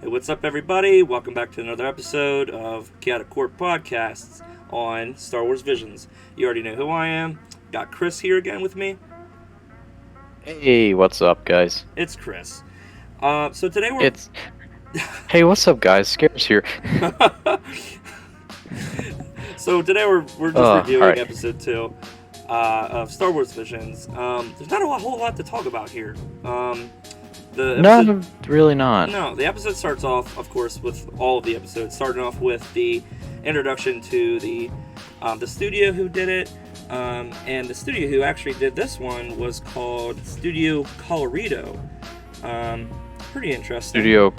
Hey, what's up, everybody? Welcome back to another episode of Chaotic Court Podcasts on Star Wars Visions. You already know who I am. Got Chris here again with me. Hey, what's up, guys? It's Chris. So today we're. It's Hey, what's up, guys? Scares here. So today we're just reviewing alright. episode 2 of Star Wars Visions. There's not a whole lot to talk about here. The episode, No, really not. No, the episode starts off, of course, with all of the episodes, starting off with the introduction to the studio who did it, and the studio who actually did this one was called Studio Colorido. Pretty interesting. Studio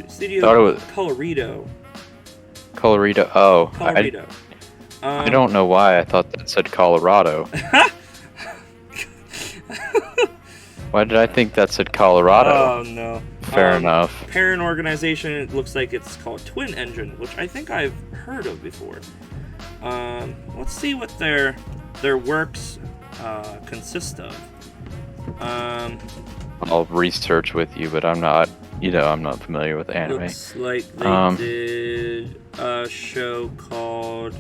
Studio thought it was Colorido. Colorado. Oh, Colorido. I don't know why I thought that said Colorado. Why did I think that said Colorado? Oh no. Fair enough. Parent organization. It looks like it's called Twin Engine, which I think I've heard of before. Let's see what their works consist of. I'll research with you, but I'm not. I'm not familiar with anime. Looks like they did a show called.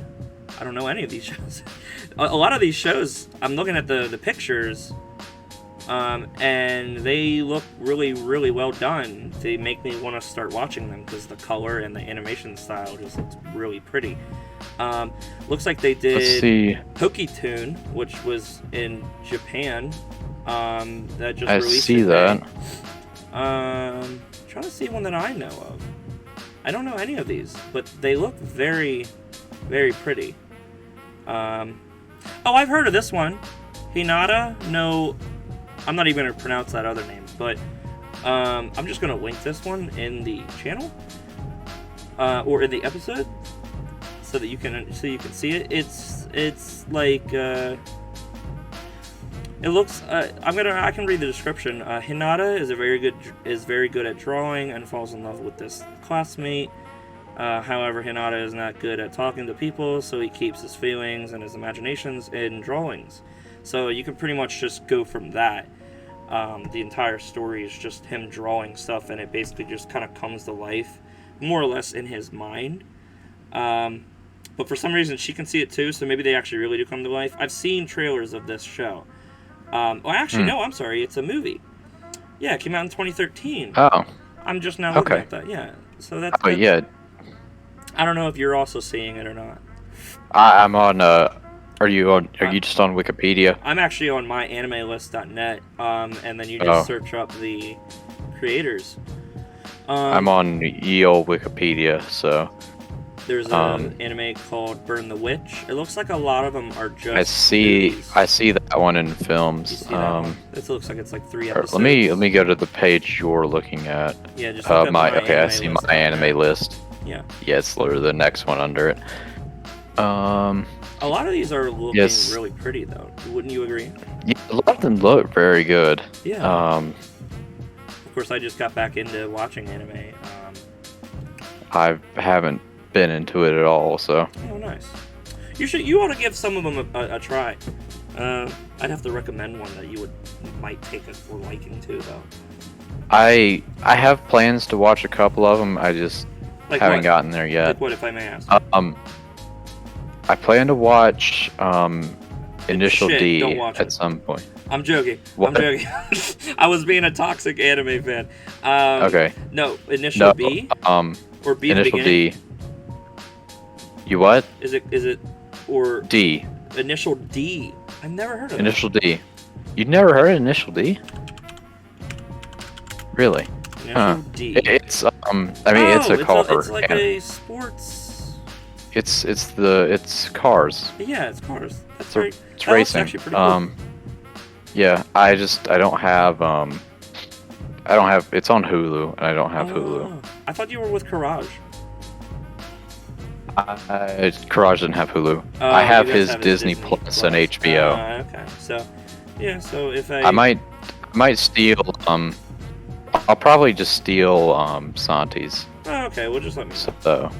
I don't know any of these shows. A lot of these shows, I'm looking at the pictures. And they look really, really well done. They make me want to start watching them because the color and the animation style just looks really pretty. Looks like they did Let's see. Poketoon, which was in Japan. That just I released see today. that. Trying to see one that I know of. I don't know any of these, but they look very, very pretty. Oh, I've heard of this one. Hinata no. I'm not even going to pronounce that other name, but I'm just going to link this one in the channel or in the episode so that you can see it. It's like it looks. I can read the description. Hinata is very good at drawing and falls in love with this classmate. However, Hinata is not good at talking to people, so he keeps his feelings and his imaginations in drawings. So you can pretty much just go from that. The entire story is just him drawing stuff, and it basically just kind of comes to life, more or less in his mind. But for some reason, she can see it too, so maybe they actually really do come to life. I've seen trailers of this show. No, I'm sorry, it's a movie. Yeah, it came out in 2013. Oh. I'm just now looking Okay. at that. Yeah, so that's. Oh yeah. I don't know if you're also seeing it or not. I'm on. Are you just on Wikipedia? I'm actually on myanimelist.net, and then you just search up the creators. I'm on ye olde Wikipedia, so. There's an anime called Burn the Witch. It looks like a lot of them are just. I see that one in You films. see that one? This looks like it's like 3 episodes. Let me go to the page you're looking at. Yeah, just look up I see my anime list. Yeah. Yeah, it's literally the next one under it. A lot of these are looking really pretty, though. Wouldn't you agree? Yeah, a lot of them look very good. Yeah. Of course, I just got back into watching anime. I haven't been into it at all, so. Oh, nice. You ought to give some of them a try. I'd have to recommend one that you might take a liking to, though. I have plans to watch a couple of them. I just haven't gotten there yet. Like what, if I may ask? I plan to watch Initial D don't watch at some point. I'm joking. What? I'm joking. I was being a toxic anime fan. Okay. No, Initial B or B Initial the beginning? D. You what? Is it or D. Initial D? I've never heard of Initial D. You've never heard of Initial D? Really? that. Initial D. It's it's a car. It's like a sports. It's cars. Yeah, it's cars. That's It's right. It's That looks racing. actually pretty cool. Yeah, I don't have it's on Hulu and I don't have Hulu. Oh, I thought you were with Courage. Courage doesn't have Hulu. Oh, I have you guys his Disney Plus and HBO. Okay, so yeah, so if I might steal I'll probably just steal Santi's. Oh, okay, well just let me know. So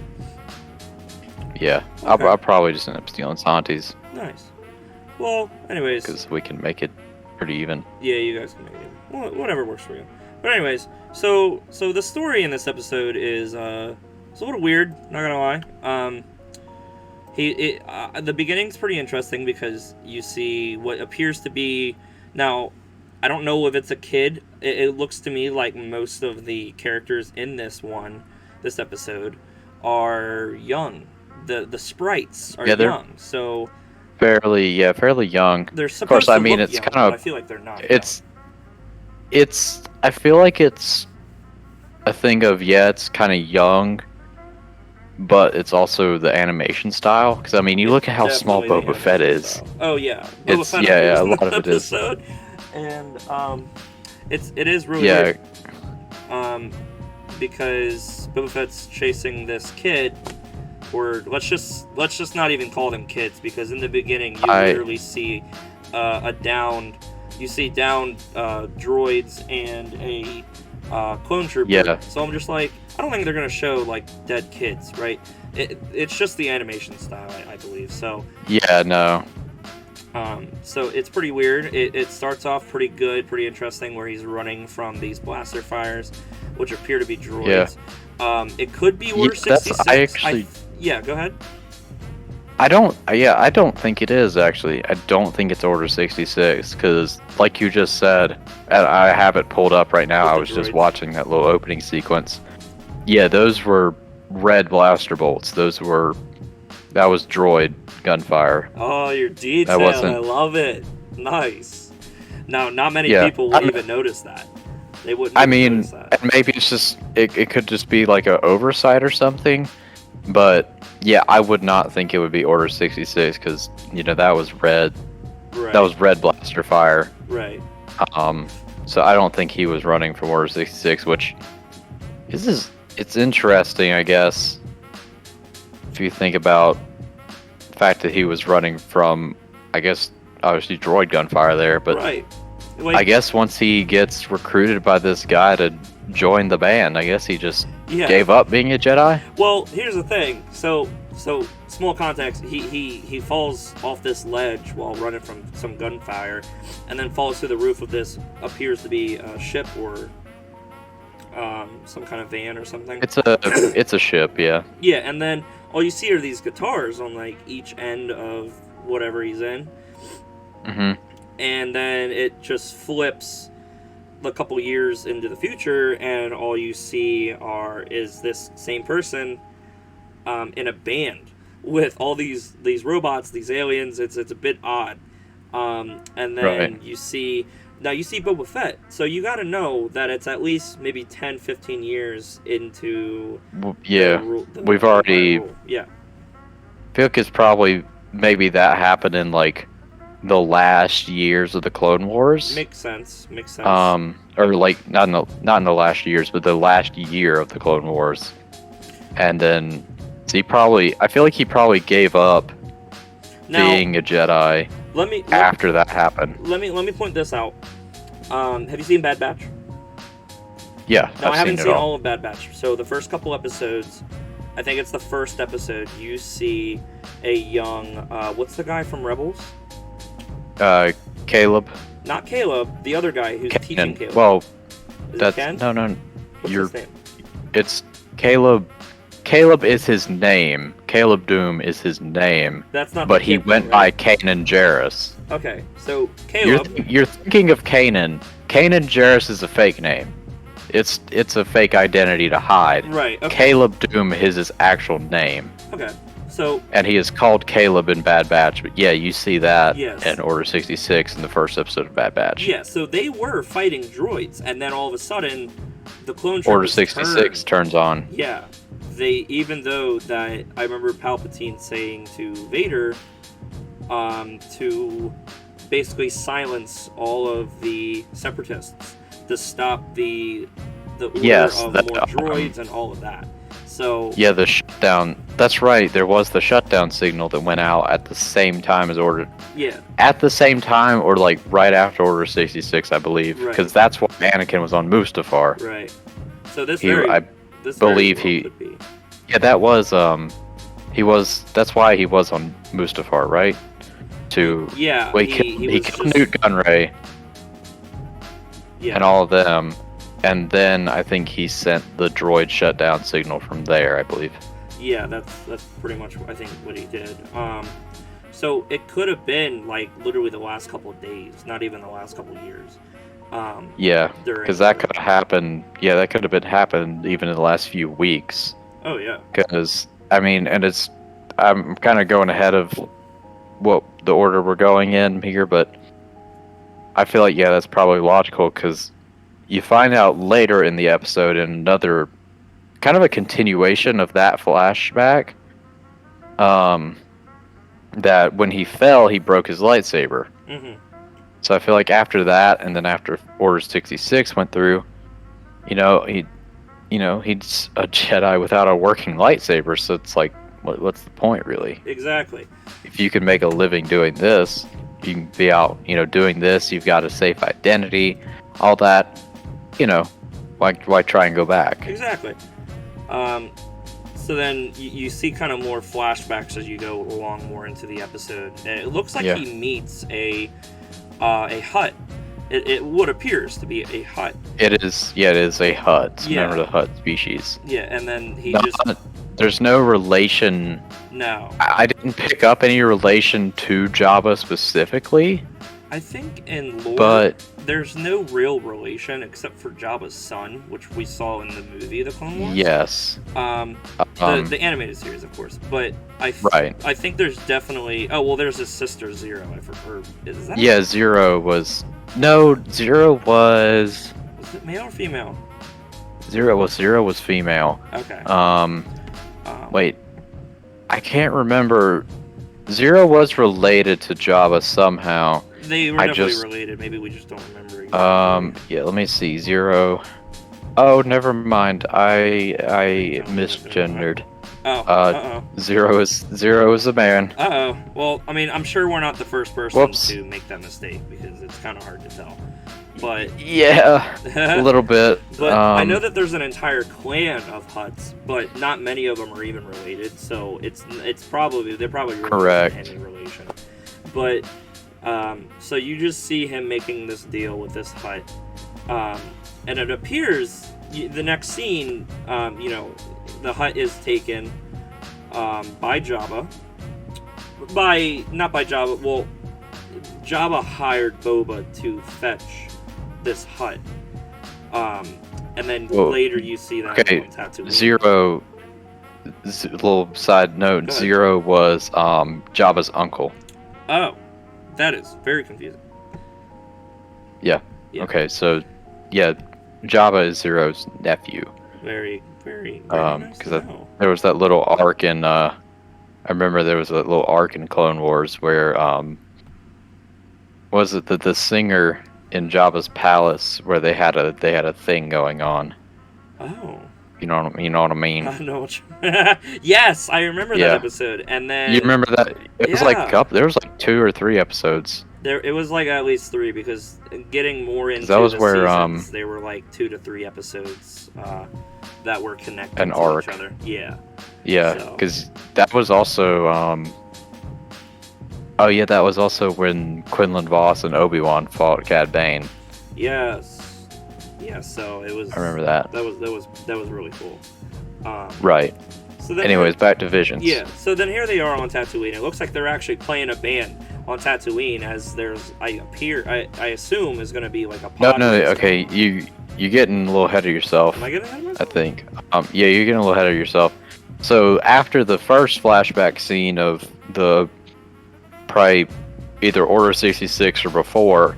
yeah, Okay. I'll probably just end up stealing Santi's Nice. Well, anyways, because we can make it pretty even. yeah, you guys can make it. Well, whatever works for you. But anyways, so the story in this episode is it's a little weird. Not gonna lie. The beginning's pretty interesting because you see what appears to be now. I don't know if it's a kid. It looks to me like most of the characters in this episode, are young. The sprites are young. So fairly young. They're supposed to look young, but I feel like they're not. I feel like it's a thing of it's kind of young, but it's also the animation style. Because I mean, you look at how small Boba Fett is. Style. Oh yeah, Boba Fett a lot of it is. And it is really weird. Because Boba Fett's chasing this kid, or let's just not even call them kids, because in the beginning you literally see downed droids and a clone trooper. Yeah. So I'm just like, I don't think they're gonna show like dead kids, right? It's just the animation style, I believe. So yeah, no. So it's pretty weird. It starts off pretty good, pretty interesting, where he's running from these blaster fires, which appear to be droids. Yeah. It could be Order 66. Yeah, go ahead. I don't think it is, actually. I don't think it's Order 66, because, like you just said, and I have it pulled up right now, I was just watching that little opening sequence. Yeah, those were red blaster bolts. That was droid gunfire. Oh, your detail. I love it. Nice. Now, not many people would even notice that. They wouldn't notice that. And maybe it's just, it could just be like an oversight or something, but yeah, I would not think it would be Order 66, because, that was red. Right. That was red blaster fire. Right. So I don't think he was running from Order 66, which it's interesting, I guess, if you think about the fact that he was running from, I guess, obviously droid gunfire there, but right. I guess once he gets recruited by this guy to join the band, I guess he just gave up being a Jedi. Well, here's the thing. So small context. He falls off this ledge while running from some gunfire, and then falls through the roof of this appears to be a ship or some kind of van or something. It's a ship, yeah. Yeah, and then all you see are these guitars on like each end of whatever he's in. Mm-hmm. And then it just flips a couple years into the future, and all you see is this same person in a band with all these robots, these aliens. It's a bit odd. And then you see Boba Fett, so you got to know that it's at least maybe 10, 15 years into. We've already. Yeah. I feel like it's probably maybe that happened in like the last years of the Clone Wars. Makes sense. Or like not in the last years, but the last year of the Clone Wars. And then I feel like he probably gave up being a Jedi after that happened. Let me point this out. Have you seen Bad Batch? Yeah. No, I haven't seen all of Bad Batch. So the first couple episodes, I think it's the first episode, you see a young what's the guy from Rebels? Caleb. Not Caleb, the other guy who's teaching Caleb. Well, that's Ken? No. What's his name? It's Caleb. Caleb is his name. Caleb Doom is his name. That's not. But he went by Kanan Jarrus. Okay, so Caleb. You're thinking of Kanan. Kanan Jarrus is a fake name. It's a fake identity to hide. Right. Okay. Caleb Doom is his actual name. Okay. So. And he is called Caleb in Bad Batch, but yeah, you see that yes. in Order 66 in the first episode of Bad Batch. Yeah, so they were fighting droids, and then all of a sudden, the clone troopers Order 66 turns on. Yeah, even though that I remember Palpatine saying to Vader, to basically silence all of the separatists, to stop the order of more droids and all of that. So yeah, the shutdown. That's right. There was the shutdown signal that went out at the same time as Order. Yeah. At the same time, or like right after Order 66, I believe, because that's why Anakin was on Mustafar. Right. So this believe he. Yeah, that was he was. That's why he was on Mustafar, right? Yeah. He killed Newt Gunray. Yeah. And all of them. and then I think he sent the droid shutdown signal from there, I believe. Yeah, that's pretty much I think what he did. So it could have been like literally the last couple of days, not even the last couple of years. Yeah, during because that the- could have happened. Yeah, that could have been happened even in the last few weeks. Oh yeah. Because I mean, and I'm kind of going ahead of what the order we're going in here, but I feel like that's probably logical because you find out later in the episode in another kind of a continuation of that flashback, that when he fell, he broke his lightsaber. Mm-hmm. So I feel like after that, and then after Order 66 went through, he's a Jedi without a working lightsaber. So it's like, what's the point, really? Exactly. If you can make a living doing this, you can be out, doing this. You've got a safe identity, all that. Why try and go back? Exactly. So then you see kind of more flashbacks as you go along more into the episode. And it looks like he meets a hut. It what appears to be a hut. It is. Yeah, it is a hut. Yeah. Remember the hut species. Yeah, and then There's no relation. No. I didn't pick up any relation to Jabba specifically. I think in lore, but there's no real relation except for Jabba's son, which we saw in the movie The Clone Wars. yes. The animated series, of course. But I think there's definitely. Oh well, there's his sister Zero. Is that? Yeah, Zero was Was it male or female? Zero was female. Okay. Wait, I can't remember. Zero was related to Jabba somehow. They were definitely related. Maybe we just don't remember. Yeah. Let me see. Zero. Oh, never mind. I misgendered. Oh. Zero is a man. Well, I mean, I'm sure we're not the first person to make that mistake because it's kind of hard to tell. But yeah, a little bit. But I know that there's an entire clan of Hutts, but not many of them are even related. So they're probably really correct. Not any relation. But so you just see him making this deal with this Hutt, and it appears the next scene, the Hutt is taken by Jabba. Not by Jabba. Well, Jabba hired Boba to fetch this Hutt. And then later you see that on Tatooine. Zero. Little side note: Zero was Jabba's uncle. Oh, that is very confusing. Yeah. Okay, so Jabba is Zero's nephew. Very, very. Because there was that little arc in. I remember there was a little arc in Clone Wars where was it the singer in Jabba's palace where they had a thing going on. Oh. You know what I mean? I know what yes, I remember that episode. And then you remember that it was there was like 2 or 3 episodes. It was like at least 3 because getting more into that was the where seasons, they were like 2 to 3 episodes that were connected an to arc. each other. Yeah. Yeah, because that was also that was also when Quinlan Voss and Obi-Wan fought Cad Bane. Yes. Yeah, so it was. I remember that. That was really cool. Right. So then anyways, back to Visions. Yeah. So then here they are on Tatooine. It looks like they're actually playing a band on Tatooine, as there's I assume is going to be like a pod No. race. Okay, you're getting a little ahead of yourself. Am I getting ahead of myself? I think. Yeah, you're getting a little ahead of yourself. So after the first flashback scene of the probably either Order 66 or before,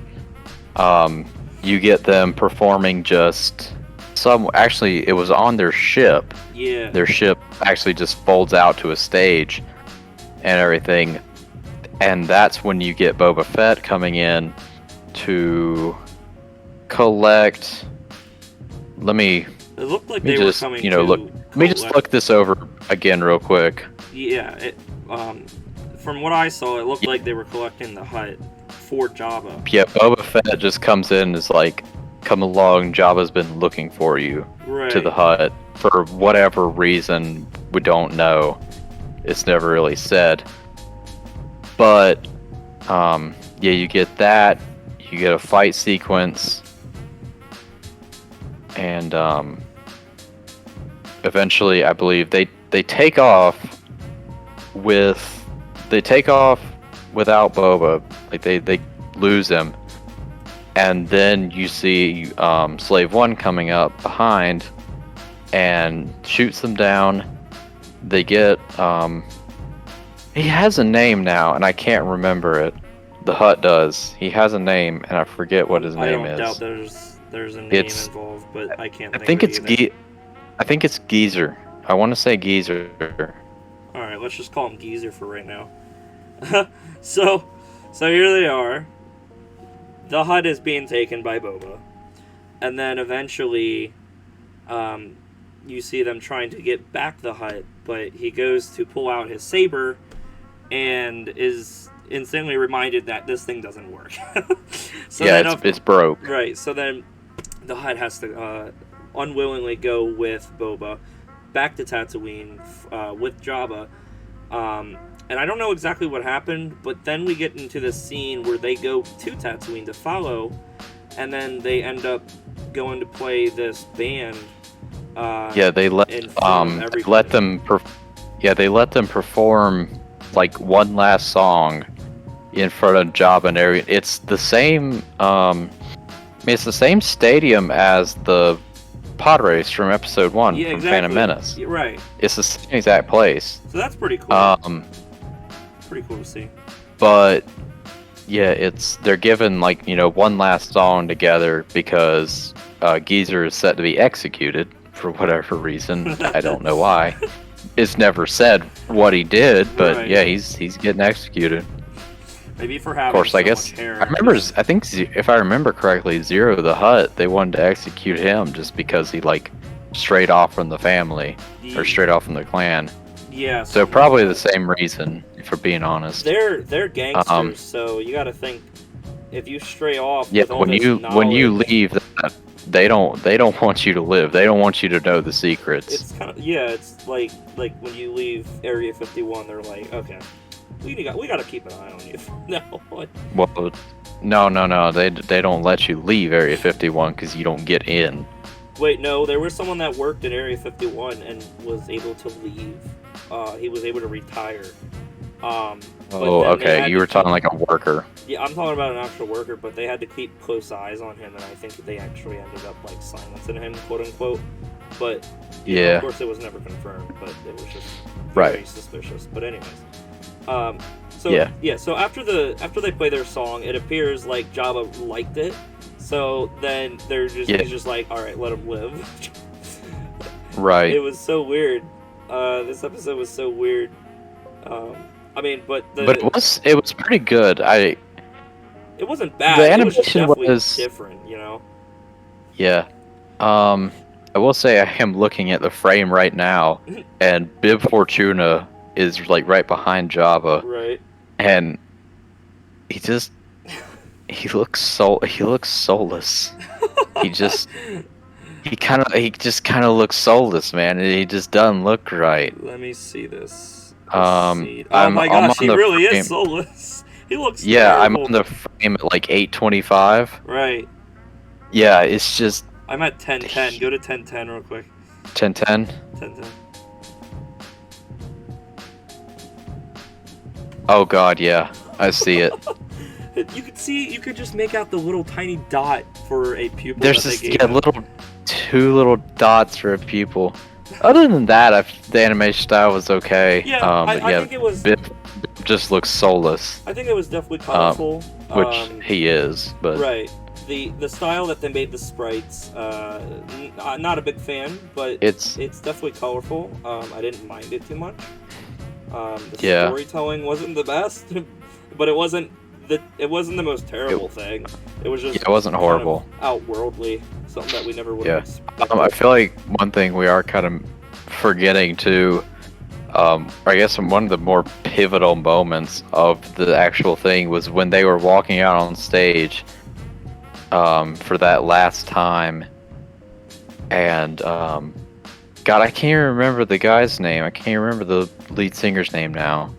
you get them performing just actually it was on their ship. Yeah. Their ship actually just folds out to a stage and everything. And that's when you get Boba Fett coming in to collect. It looked like they were coming Let me just look this over again real quick. Yeah, from what I saw, it looked like they were collecting the Hutt for Jabba. Yeah, Boba Fett just comes in and is like, come along, Jabba's been looking for you to the Hutt for whatever reason, we don't know. It's never really said. But, you get that, you get a fight sequence, and eventually, I believe they take off without Boba. Like they lose him, and then you see Slave One coming up behind and shoots them down. They get he has a name now, and I can't remember it. The Hutt does. He has a name, and I forget what his name is. I don't doubt there's a name involved, but I can't. I think it's I think it's Geezer. I want to say Geezer. All right, let's just call him Geezer for right now. so here they are. The Hutt is being taken by Boba, and then eventually, you see them trying to get back the Hutt, but he goes to pull out his saber, and is instantly reminded that this thing doesn't work. So yeah, it's broke. Right. So then, the Hutt has to unwillingly go with Boba back to Tatooine with Jabba. And I don't know exactly what happened, but then we get into this scene where they go to Tatooine to follow, and then they end up going to play this band. They let them perform like one last song in front of Jabba and everything. It's the same. It's the same stadium as the pod race from Episode 1 from exactly. Phantom Menace. Yeah, right. It's the same exact place. So that's pretty cool. Pretty cool to see. But yeah, they're given like one last song together because Geezer is set to be executed for whatever reason. I don't know why. It's never said what he did, but right. Yeah, he's getting executed. Maybe for having of course, I guess. Much hair. I remember. I think if I remember correctly, Zero the Hutt, they wanted to execute him just because he strayed off from the family or straight off from the clan. Yeah. So probably the same reason, if we're being honest. They're gangsters, so you got to think if you stray off. Yeah, with all when you leave, they don't want you to live. They don't want you to know the secrets. It's kind of it's like when you leave Area 51, they're like, okay, we got to keep an eye on you. No. Well, no. They don't let you leave Area 51 because you don't get in. Wait, no. There was someone that worked in Area 51 and was able to leave. He was able to retire. Oh, okay. You were talking like a worker. Yeah, I'm talking about an actual worker, but they had to keep close eyes on him, and I think they actually ended up silencing him, quote unquote. But yeah, of course, it was never confirmed, but it was just very suspicious. But anyways, so after they play their song, it appears like Jabba liked it. So then he's just like, all right, let him live. Right. It was so weird. This episode was so weird. But it was pretty good. It wasn't bad. The animation was different, Yeah. I will say I am looking at the frame right now, and Bib Fortuna is right behind Jabba. Right. And he looks soulless. he just kind of looks soulless, man. He just doesn't look right. Let me see this. Oh my gosh, he really is soulless. He looks terrible. I'm on the frame at 825. Right. Yeah, it's just. I'm at 1010. Go to 1010 real quick. 1010. 1010. Oh god, yeah, I see it. You could just make out the little tiny dot for a pupil. There's two little dots for a pupil. Other than that, the animation style was okay. Yeah, I think it was. Bib just looks soulless. I think it was definitely colorful. Which he is, but right. The style that they made the sprites, not a big fan, but it's definitely colorful. I didn't mind it too much. The storytelling wasn't the best, but it wasn't the most terrible thing. It was just it wasn't horrible. Kind of outworldly, something that we never would have expected. I feel like one thing we are kind of forgetting to, I guess one of the more pivotal moments of the actual thing was when they were walking out on stage, for that last time, and God, I can't remember the guy's name. I can't remember the lead singer's name now.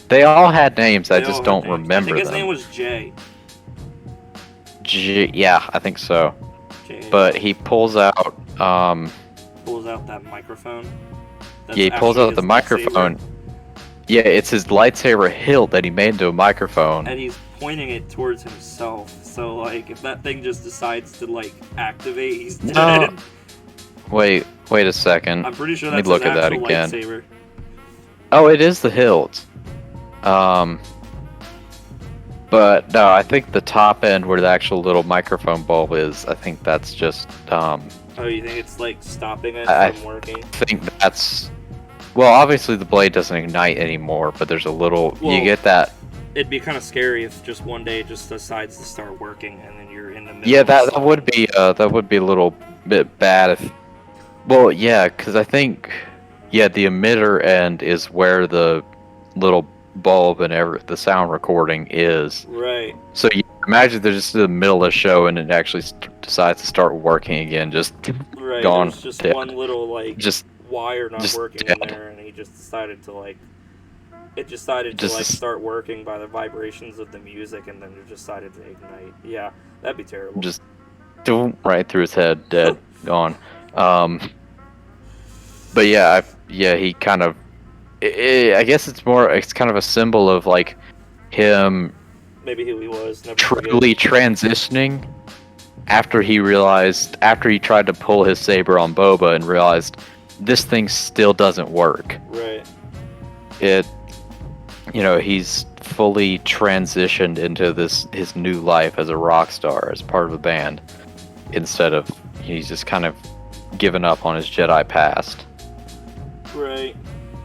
They all had names. I just don't remember them. I think his name was Jay. Yeah, I think so. Okay. But he pulls out. Pulls out that microphone. That's Yeah, he pulls actually out the his microphone. lightsaber, Yeah, it's his lightsaber hilt that he made into a microphone. and he's pointing it towards himself. So like, if that thing just decides to like activate, he's dead. No. Wait a second. I'm pretty sure Let me that's look his at that actual again. lightsaber. Oh, it is the hilt. But no, I think the top end where the actual little microphone bulb is, I think that's just Oh, you think it's like stopping it I from working? think that's well, obviously the blade doesn't ignite anymore, but there's a little Well, you get that. It'd be kind of scary if just one day it just decides to start working, and then you're in the middle. Yeah, of that something. would be a little bit bad if. Well, yeah, because I think the emitter end is where the little bulb and the sound recording is. Right. So you imagine they're just in the middle of the show and it actually decides to start working again, just Right. gone. There's just dead. one little like Just wire not just working dead. in there, and he just decided to like. It decided to Just like s- start working by the vibrations of the music, and then it decided to ignite. Yeah, that'd be terrible. just right through his head, dead, gone. But yeah, he kind of. I guess it's kind of a symbol of like him Maybe who he was. Never forget. truly transitioning after he tried to pull his saber on Boba and realized this thing still doesn't work. Right. He's fully transitioned into his new life as a rock star, as part of the band, instead of he's just kind of given up on his Jedi past. Right.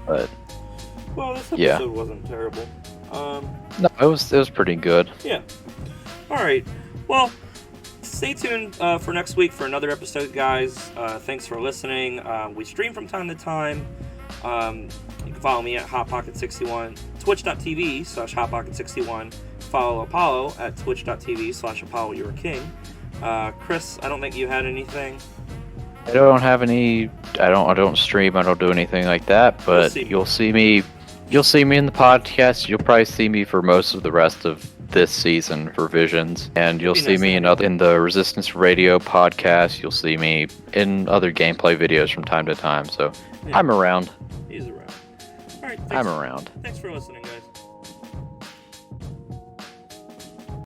But Well, this episode Yeah. wasn't terrible. no, it was pretty good. Yeah. All right. Well, stay tuned for next week for another episode, guys. Thanks for listening. We stream from time to time. You can follow me at HotPocket61, twitch.tv/HotPocket61. Follow Apollo at twitch.tv/Apollo You're King. Chris, I don't think you had anything. I don't have any. I don't stream. I don't do anything like that. But see. you'll see me. You'll see me in the podcast. You'll probably see me for most of the rest of this season for Visions, and you'll Be see nice me to in the Resistance Radio podcast. You'll see me in other gameplay videos from time to time. So Yeah. I'm around. He's around. All right. I'm around. Thanks for listening, guys.